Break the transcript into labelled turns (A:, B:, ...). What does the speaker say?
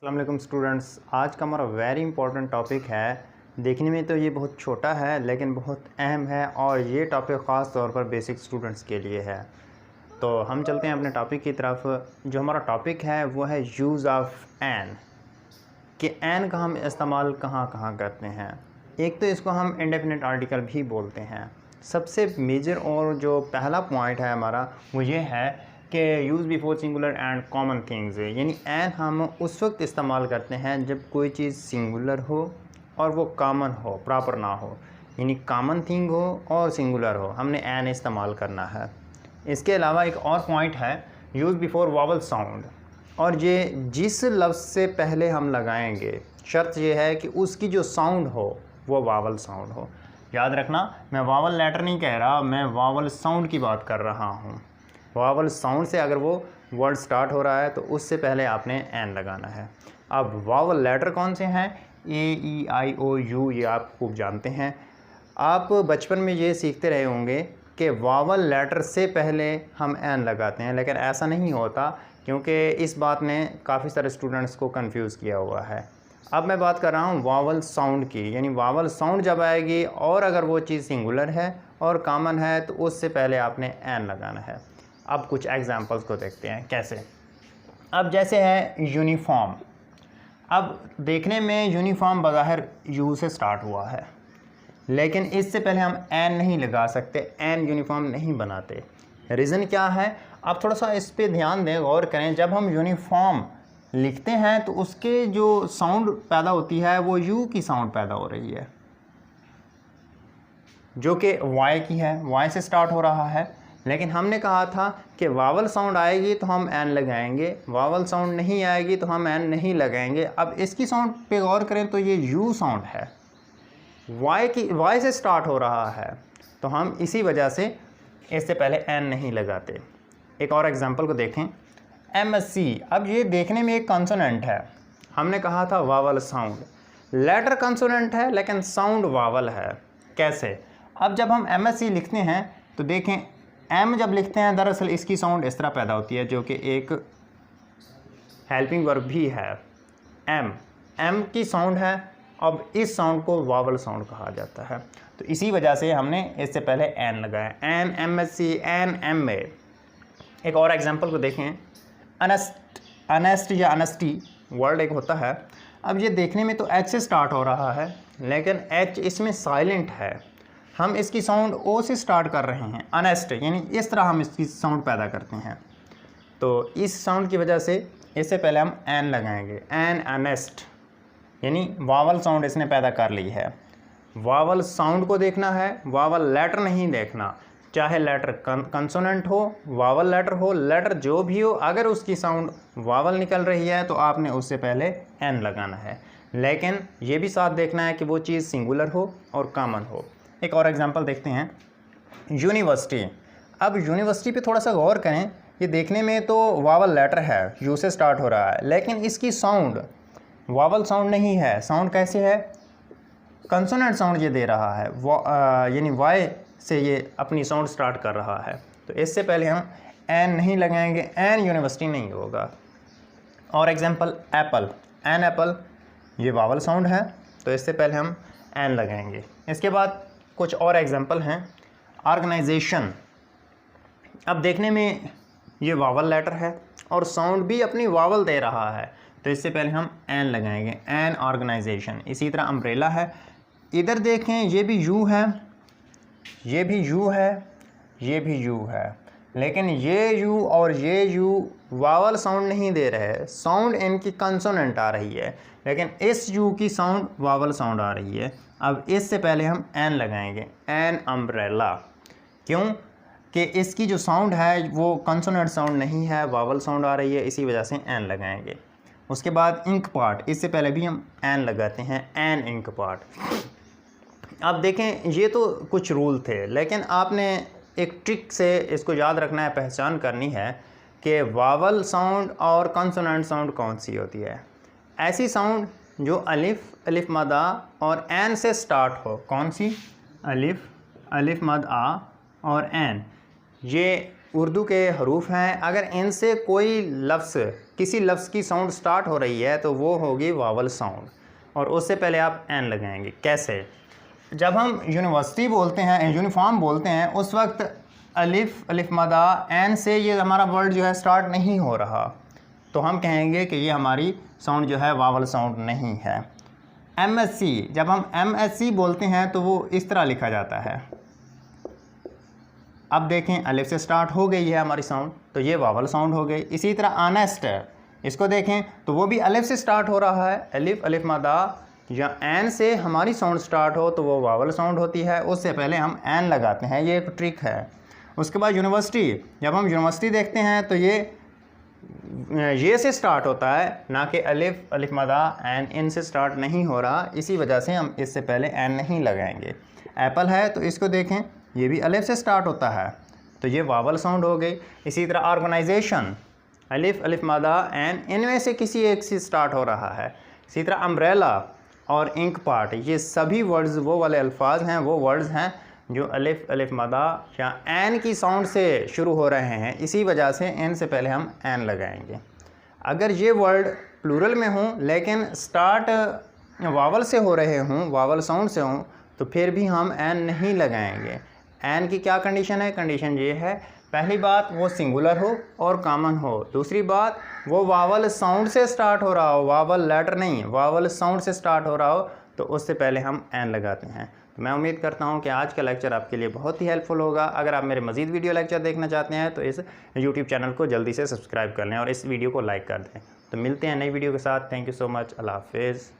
A: अस्सलाम वालेकुम स्टूडेंट्स, आज का हमारा वेरी इंपॉर्टेंट टॉपिक है। देखने में तो ये बहुत छोटा है लेकिन बहुत अहम है और ये टॉपिक ख़ास तौर पर बेसिक स्टूडेंट्स के लिए है। तो हम चलते हैं अपने टॉपिक की तरफ। जो हमारा टॉपिक है वो है यूज़ ऑफ एन, कि एन का हम इस्तेमाल कहाँ कहाँ करते हैं। एक तो इसको हम इंडेफिनिट आर्टिकल भी बोलते हैं। सबसे मेजर और जो पहला पॉइंट है हमारा वो ये है कि use before singular and common things, यानी एन हम उस वक्त इस्तेमाल करते हैं जब कोई चीज़ सिंगुलर हो और वो कॉमन हो, प्रॉपर ना हो, यानी कॉमन थिंग हो और सिंगुलर हो, हमने एन इस्तेमाल करना है। इसके अलावा एक और पॉइंट है यूज़ बिफोर वावल साउंड, और ये जिस लफ्ज़ से पहले हम लगाएंगे शर्त ये है कि उसकी जो साउंड हो वो वावल साउंड हो। याद रखना, मैं वावल लेटर नहीं कह रहा, मैं वावल साउंड की बात कर रहा हूँ। वावल साउंड से अगर वो वर्ड स्टार्ट हो रहा है तो उससे पहले आपने एन लगाना है। अब वावल लेटर कौन से हैं? ए, ई, आई, ओ, यू, ये आप खूब जानते हैं। आप बचपन में ये सीखते रहे होंगे कि वावल लेटर से पहले हम एन लगाते हैं, लेकिन ऐसा नहीं होता क्योंकि इस बात ने काफ़ी सारे स्टूडेंट्स को कंफ्यूज किया हुआ है। अब मैं बात कर रहा हूँ वावल साउंड की, यानी वावल साउंड जब आएगी और अगर वो चीज़ सिंगुलर है और कॉमन है तो उससे पहले आपने एन लगाना है। अब कुछ एग्जांपल्स को देखते हैं कैसे। अब जैसे है यूनिफॉर्म। अब देखने में यूनिफॉर्म बज़ाहिर यू से स्टार्ट हुआ है, लेकिन इससे पहले हम एन नहीं लगा सकते, एन यूनिफॉर्म नहीं बनाते। रीज़न क्या है? आप थोड़ा सा इस पे ध्यान दें, गौर करें। जब हम यूनिफॉर्म लिखते हैं तो उसके जो साउंड पैदा होती है वो यू की साउंड पैदा हो रही है, जो कि वाई की है, वाई से स्टार्ट हो रहा है। लेकिन हमने कहा था कि वावल साउंड आएगी तो हम एन लगाएंगे, वावल साउंड नहीं आएगी तो हम एन नहीं लगाएंगे। अब इसकी साउंड पे गौर करें तो ये यू साउंड है, वाई से स्टार्ट हो रहा है, तो हम इसी वजह से इससे पहले एन नहीं लगाते। एक और एग्जांपल को देखें, MSC। अब ये देखने में एक कंसोनेंट है, हमने कहा था वावल साउंड, लेटर कंसोनेंट है लेकिन साउंड वावल है। कैसे? अब जब हम MSC लिखते हैं तो देखें, एम जब लिखते हैं दरअसल इसकी साउंड इस तरह पैदा होती है, जो कि एक हेल्पिंग वर्ब भी है। एम की साउंड है। अब इस साउंड को वावल साउंड कहा जाता है, तो इसी वजह से हमने इससे पहले एन लगाया। N, MSC, N, M A. एक और एग्जांपल को देखें, अनेस्ट या अनेस्टी वर्ड एक होता है। अब ये देखने में तो एच से स्टार्ट हो रहा है, लेकिन एच इसमें साइलेंट है, हम इसकी साउंड ओ से स्टार्ट कर रहे हैं, अनेस्ट, यानी इस तरह हम इसकी साउंड पैदा करते हैं। तो इस साउंड की वजह से इससे पहले हम एन लगाएंगे, एन, अनेस्ट, यानी वावल साउंड इसने पैदा कर ली है। वावल साउंड को देखना है, वावल लेटर नहीं देखना। चाहे लेटर कंसोनेंट हो, वावल लेटर हो, लेटर जो भी हो, अगर उसकी साउंड वावल निकल रही है तो आपने उससे पहले एन लगाना है। लेकिन ये भी साथ देखना है कि वो चीज़ सिंगुलर हो और कॉमन हो। एक और एग्जांपल देखते हैं, यूनिवर्सिटी। अब यूनिवर्सिटी पे थोड़ा सा गौर करें, ये देखने में तो वावल लेटर है, यू से स्टार्ट हो रहा है, लेकिन इसकी साउंड वावल साउंड नहीं है। साउंड कैसे है? कंसोनेंट साउंड ये दे रहा है, यानी वाई से ये अपनी साउंड स्टार्ट कर रहा है, तो इससे पहले हम एन नहीं लगाएंगे, एन यूनिवर्सिटी नहीं होगा। और एग्जांपल एप्पल, एन एप्पल, ये वावल साउंड है तो इससे पहले हम एन लगाएंगे। इसके बाद कुछ और एग्जांपल हैं, ऑर्गेनाइजेशन। अब देखने में ये वावल लेटर है और साउंड भी अपनी वावल दे रहा है, तो इससे पहले हम एन लगाएंगे, एन ऑर्गेनाइजेशन। इसी तरह अम्ब्रेला है, इधर देखें ये भी यू है, ये भी यू है, ये भी यू है, लेकिन ये यू और ये यू वावल साउंड नहीं दे रहे, साउंड इनकी कंसोनेंट आ रही है, लेकिन इस यू की साउंड वावल साउंड आ रही है। अब इससे पहले हम एन लगाएंगे, एन अम्ब्रेला। क्यों? कि इसकी जो साउंड है वो कंसोनेंट साउंड नहीं है, वावल साउंड आ रही है, इसी वजह से एन लगाएंगे। उसके बाद इंक पार्ट, इससे पहले भी हम एन लगाते हैं, एन इंक पार्ट। अब देखें, ये तो कुछ रूल थे, लेकिन आपने एक ट्रिक से इसको याद रखना है, पहचान करनी है कि वावल साउंड और कंसोनेंट साउंड कौन सी होती है। ऐसी साउंड जो अलिफ मद आ और एन से स्टार्ट हो। कौन सी? अलिफ मद आ और एन, ये उर्दू के हरूफ हैं, अगर इनसे कोई लफ्ज़ किसी लफ्ज़ की साउंड स्टार्ट हो रही है तो वो होगी वावल साउंड, और उससे पहले आप एन लगाएंगे। कैसे? जब हम यूनिवर्सिटी बोलते हैं, यूनिफॉर्म बोलते हैं, उस वक्त अलिफ मदा एन से ये हमारा वर्ड जो है स्टार्ट नहीं हो रहा, तो हम कहेंगे कि ये हमारी साउंड जो है वावल साउंड नहीं है। MSc, जब हम MSc बोलते हैं तो वो इस तरह लिखा जाता है। अब देखें अलिफ से स्टार्ट हो गई है हमारी साउंड, तो ये वावल साउंड हो गई। इसी तरह ऑनेस्ट, इसको देखें तो वो भी अलिफ से स्टार्ट हो रहा है। अलिफ मदा या एन से हमारी साउंड स्टार्ट हो तो वो वावल साउंड होती है, उससे पहले हम एन लगाते हैं, ये एक ट्रिक है। उसके बाद यूनिवर्सिटी, जब हम यूनिवर्सिटी देखते हैं तो ये से स्टार्ट होता है, ना कि अलिफ मदा एन इन से स्टार्ट नहीं हो रहा, इसी वजह से हम इससे पहले एन नहीं लगाएंगे। एप्पल है तो इसको देखें, ये भी अलिफ से स्टार्ट होता है, तो ये वावल साउंड हो गई। इसी तरह ऑर्गेनाइजेशन, अलिफ मदा एन इनमें से किसी एक से स्टार्ट हो रहा है। इसी तरह अम्ब्रेला और इंक पार्ट, ये सभी वर्ड्स वो वाले अल्फाज हैं, वो वर्ड्स हैं जो अलिफ मदा या एन की साउंड से शुरू हो रहे हैं, इसी वजह से एन से पहले हम एन लगाएंगे। अगर ये वर्ड प्लूरल में हों लेकिन स्टार्ट वावल से हो रहे हों, वावल साउंड से हों, तो फिर भी हम एन नहीं लगाएंगे। एन की क्या कंडीशन है? कंडीशन ये है, पहली बात वो सिंगुलर हो और कॉमन हो, दूसरी बात वो वावल साउंड से स्टार्ट हो रहा हो, वावल लेटर नहीं, वावल साउंड से स्टार्ट हो रहा हो, तो उससे पहले हम एन लगाते हैं। तो मैं उम्मीद करता हूं कि आज का लेक्चर आपके लिए बहुत ही हेल्पफुल होगा। अगर आप मेरे मज़ीद वीडियो लेक्चर देखना चाहते हैं तो इस यूट्यूब चैनल को जल्दी से सब्सक्राइब कर लें और इस वीडियो को लाइक कर दें। तो मिलते हैं नई वीडियो के साथ। Thank you so much. अल्लाह हाफिज़।